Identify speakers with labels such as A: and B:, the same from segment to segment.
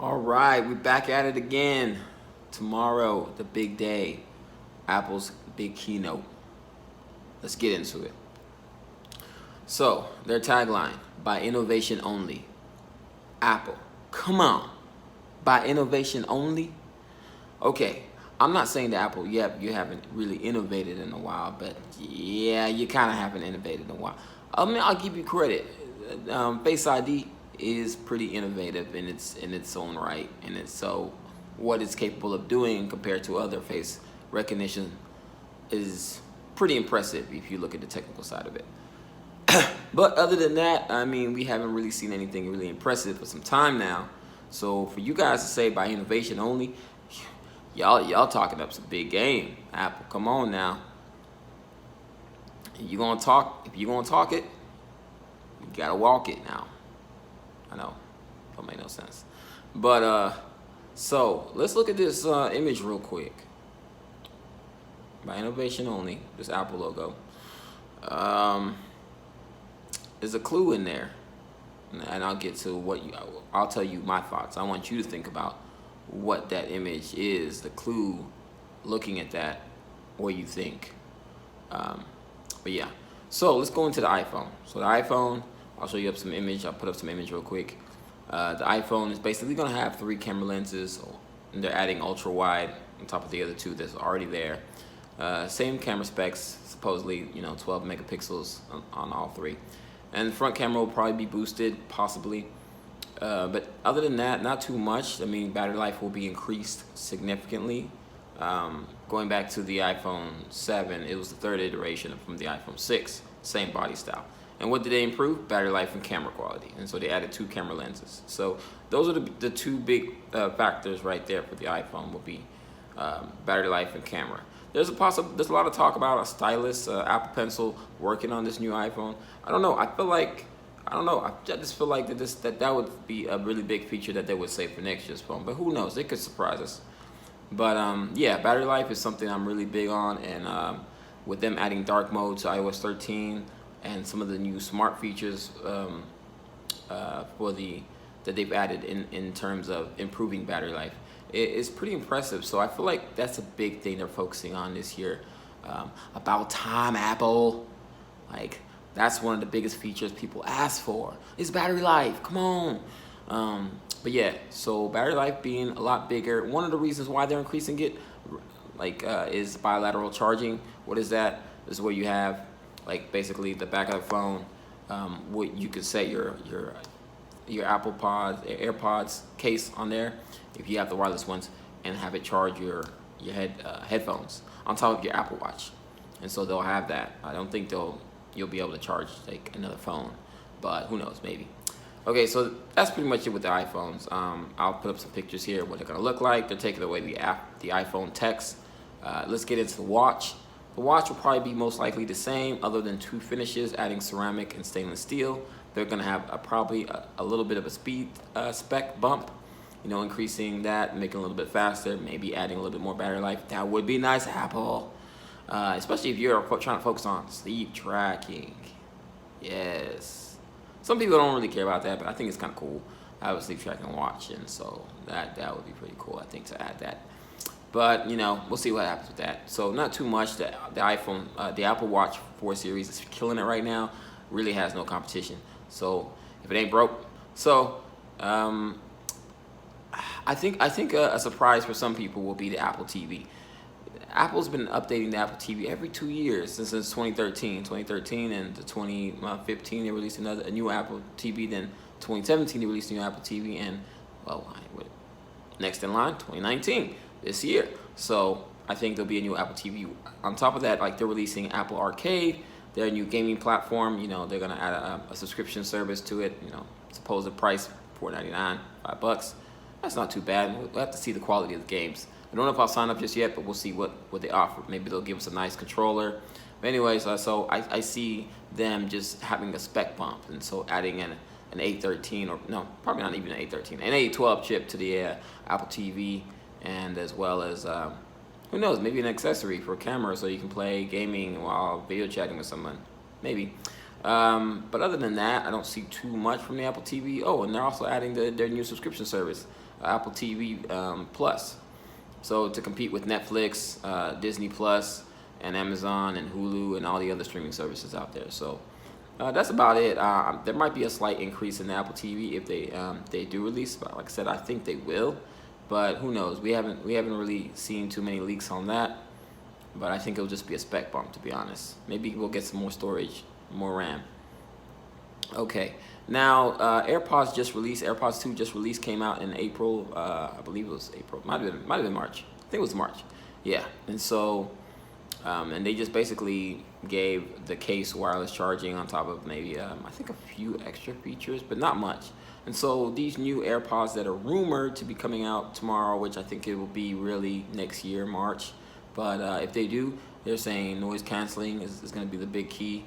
A: All right, we're back at it again. Tomorrow, the big day, Apple's big keynote. Let's get into it. So, their tagline, by innovation only. Apple, come on. By innovation only? Okay, I'm not saying that Apple, you haven't really innovated in a while, but yeah, you kind of haven't innovated in a while. I mean, I'll give you credit. Face ID is pretty innovative in its own right, and it's so what it's capable of doing compared to other face recognition is pretty impressive if you look at the technical side of it. But other than that, I mean, we haven't really seen anything really impressive for some time now. So for you guys to say by innovation only, y'all talking up some big game. Apple, come on now. If you're gonna talk it, you gotta walk it now. I know, don't make no sense. But so let's look at this image real quick. By innovation only, this Apple logo. There's a clue in there, and I'll get to I'll tell you my thoughts. I want you to think about what that image is, the clue, looking at that, what you think. But yeah, so let's go into the iPhone. So the iPhone, I'll show you up some image. I'll put up some image real quick. The iPhone is basically gonna have 3 camera lenses, and they're adding ultra wide on top of the other 2 that's already there. Same camera specs, supposedly, 12 megapixels on all 3. And the front camera will probably be boosted, possibly. But other than that, not too much. I mean, battery life will be increased significantly. Going back to the iPhone 7, it was the 3rd iteration from the iPhone 6, same body style. And what did they improve? Battery life and camera quality. And so they added 2 camera lenses. So those are the 2 big factors right there for the iPhone will be battery life and camera. There's a lot of talk about a stylus, Apple Pencil working on this new iPhone. I don't know. I just feel like that would be a really big feature that they would save for next year's phone. But who knows? They could surprise us. But yeah, battery life is something I'm really big on, and with them adding dark mode to iOS 13 and some of the new smart features that they've added in terms of improving battery life, it's pretty impressive. So I feel like that's a big thing they're focusing on this year. About time, Apple. Like, that's one of the biggest features people ask for is battery life. Come on. But yeah, so battery life being a lot bigger. One of the reasons why they're increasing it, is bilateral charging. What is that? This is where you have, basically the back of the phone. What you could set your Apple Pods, AirPods case on there, if you have the wireless ones, and have it charge your headphones on top of your Apple Watch. And so they'll have that. I don't think you'll be able to charge another phone, but who knows, maybe. Okay, so that's pretty much it with the iPhones. I'll put up some pictures here, what they're gonna look like. They're taking away the iPhone text. Let's get into the watch. The watch will probably be most likely the same, other than 2 finishes, adding ceramic and stainless steel. They're gonna have probably a little bit of a speed spec bump, increasing that, making it a little bit faster, maybe adding a little bit more battery life. That would be nice, Apple. Especially if you're trying to focus on sleep tracking. Yes. Some people don't really care about that, but I think it's kind of cool. I have a sleep tracking watch, and so that would be pretty cool, I think, to add that. But, we'll see what happens with that. So not too much. The iPhone, the Apple Watch 4 series is killing it right now. Really has no competition. So if it ain't broke. So I think a surprise for some people will be the Apple TV. Apple's been updating the Apple TV every 2 years since 2013. 2013 and 2015 they released a new Apple TV. Then 2017 they released a new Apple TV, and next in line 2019 this year. So I think there'll be a new Apple TV. On top of that, they're releasing Apple Arcade, their new gaming platform. They're gonna add a subscription service to it. Supposed price $4.99, $5. That's not too bad. We'll have to see the quality of the games. I don't know if I'll sign up just yet, but we'll see what they offer. Maybe they'll give us a nice controller. But anyways, so I see them just having a spec bump, and so adding an A13, or no, probably not even an A13, an A12 chip to the Apple TV, and as well as who knows, maybe an accessory for a camera so you can play gaming while video chatting with someone, maybe. But other than that, I don't see too much from the Apple TV. Oh, and they're also adding their new subscription service. Apple TV Plus. So to compete with Netflix, Disney Plus, and Amazon and Hulu and all the other streaming services out there. So that's about it. There might be a slight increase in the Apple TV if they do release. But like I said, I think they will. But who knows? We haven't really seen too many leaks on that. But I think it'll just be a spec bump, to be honest. Maybe we'll get some more storage, more RAM. Okay, now AirPods just released. AirPods 2 just released, came out in April. I believe it was April. Might have been March. I think it was March. Yeah, and so, and they just basically gave the case wireless charging on top of maybe I think a few extra features, but not much. And so these new AirPods that are rumored to be coming out tomorrow, which I think it will be really next year, March. But if they do, they're saying noise canceling is going to be the big key.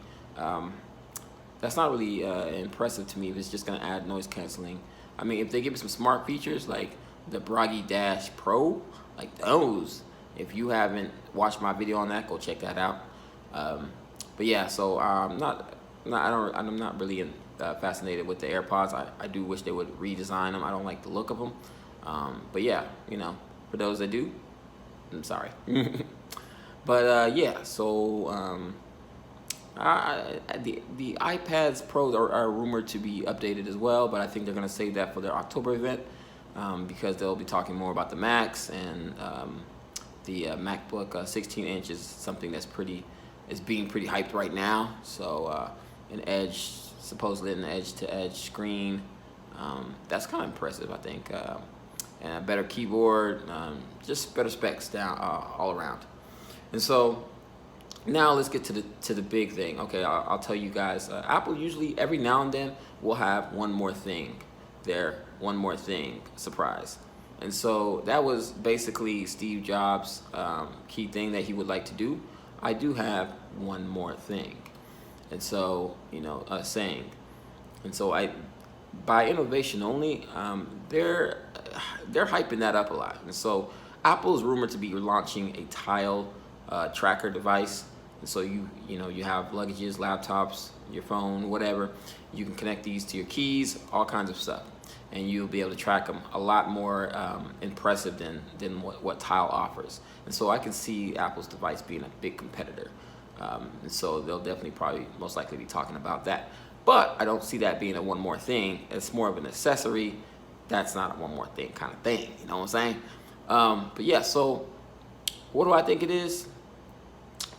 A: That's not really impressive to me if it's just going to add noise canceling. I mean, if they give me some smart features like the Bragi Dash Pro, like those, if you haven't watched my video on that, go check that out. But yeah, so I'm not really fascinated with the AirPods. I do wish they would redesign them. I don't like the look of them. But yeah, you know, for those that do, I'm sorry. But yeah, so the iPads Pros are rumored to be updated as well, but I think they're going to save that for their October event because they'll be talking more about the Macs, and the MacBook 16 inch is something that's being pretty hyped right now. So supposedly an edge-to-edge screen, that's kind of impressive, I think. And a better keyboard, just better specs down all around. And so now let's get to the big thing. Okay, I'll tell you guys. Apple usually every now and then will have one more thing surprise. And so that was basically Steve Jobs' key thing that he would like to do. I do have one more thing, and so saying, and so by innovation only, they're hyping that up a lot. And so Apple is rumored to be launching a Tile tracker device. And so you have luggages, laptops, your phone, whatever. You can connect these to your keys, all kinds of stuff, and you'll be able to track them. A lot more impressive than what Tile offers. And so I can see Apple's device being a big competitor. And so they'll definitely probably most likely be talking about that. But I don't see that being a one more thing. It's more of an accessory. That's not a one more thing kind of thing. You know what I'm saying? But yeah, so what do I think it is?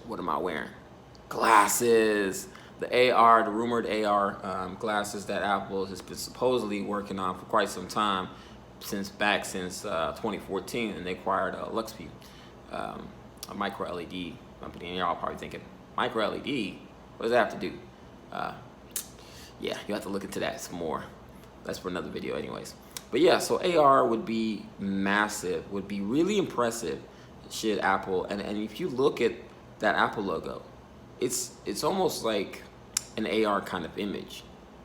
A: What am I wearing? Glasses. The rumored AR glasses that Apple has been supposedly working on for quite some time, since 2014, and they acquired Luxview, a micro LED company. And y'all probably thinking, micro LED? What does that have to do? Yeah, you have to look into that some more. That's for another video anyways. But yeah, so AR would be massive, would be really impressive should Apple, and if you look at that Apple logo, it's almost like an AR kind of image,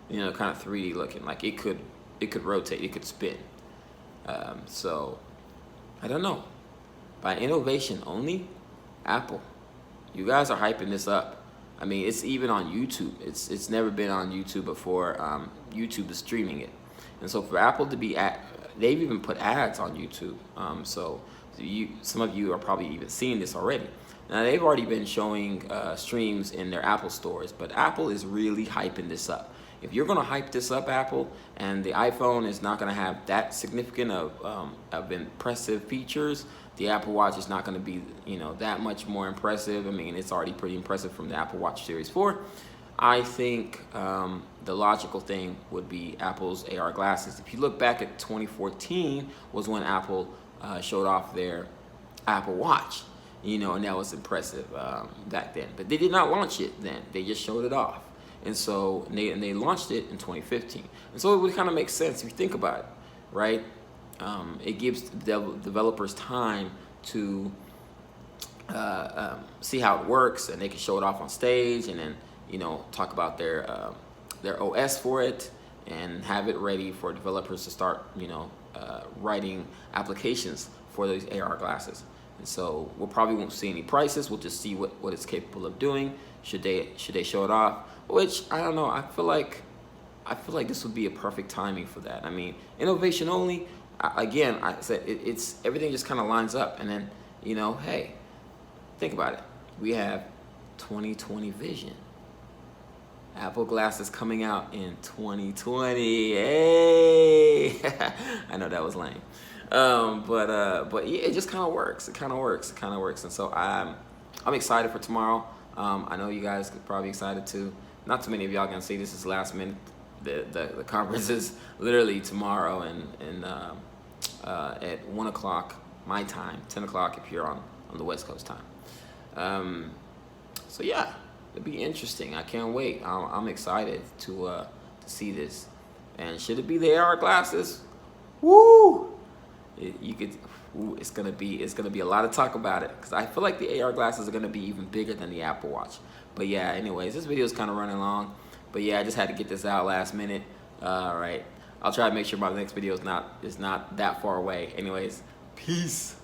A: kind of 3D looking, like it could rotate, it could spin. So I don't know. By innovation only, Apple, you guys are hyping this up. I mean, it's even on YouTube. It's never been on YouTube before. YouTube is streaming it, and so for Apple to be they've even put ads on YouTube. So some of you are probably even seeing this already. Now they've already been showing streams in their Apple stores, but Apple is really hyping this up. If you're gonna hype this up, Apple, and the iPhone is not gonna have that significant of impressive features, the Apple Watch is not gonna be that much more impressive. I mean, it's already pretty impressive from the Apple Watch Series 4. I think the logical thing would be Apple's AR glasses. If you look back at 2014 was when Apple showed off their Apple Watch, and that was impressive back then. But they did not launch it then. They just showed it off. And so they launched it in 2015. And so it would kind of make sense if you think about it, right? It gives developers time to see how it works, and they can show it off on stage, and then talk about their OS for it, and have it ready for developers to start writing applications for those AR glasses. And so we probably won't see any prices. We'll just see what it's capable of doing. Should they show it off? Which I don't know. I feel like this would be a perfect timing for that. I mean, innovation only. again, I said it's everything just kind of lines up, and then hey, think about it. We have 2020 vision. Apple glasses coming out in 2020. Hey, I know that was lame, but yeah, it just kind of works. It kind of works, and so I'm excited for tomorrow. I know you guys are probably excited too. Not too many of y'all gonna see this is last minute. The conference is literally tomorrow, and at 1 o'clock my time, 10 o'clock if you're on the West Coast time. So yeah, it'll be interesting. I can't wait. I'm excited to see this. And should it be the AR glasses? Woo! It's gonna be a lot of talk about it, because I feel like the AR glasses are gonna be even bigger than the Apple Watch. But yeah, anyways, this video is kind of running long. But yeah, I just had to get this out last minute. All right, I'll try to make sure my next video is not that far away. Anyways, peace.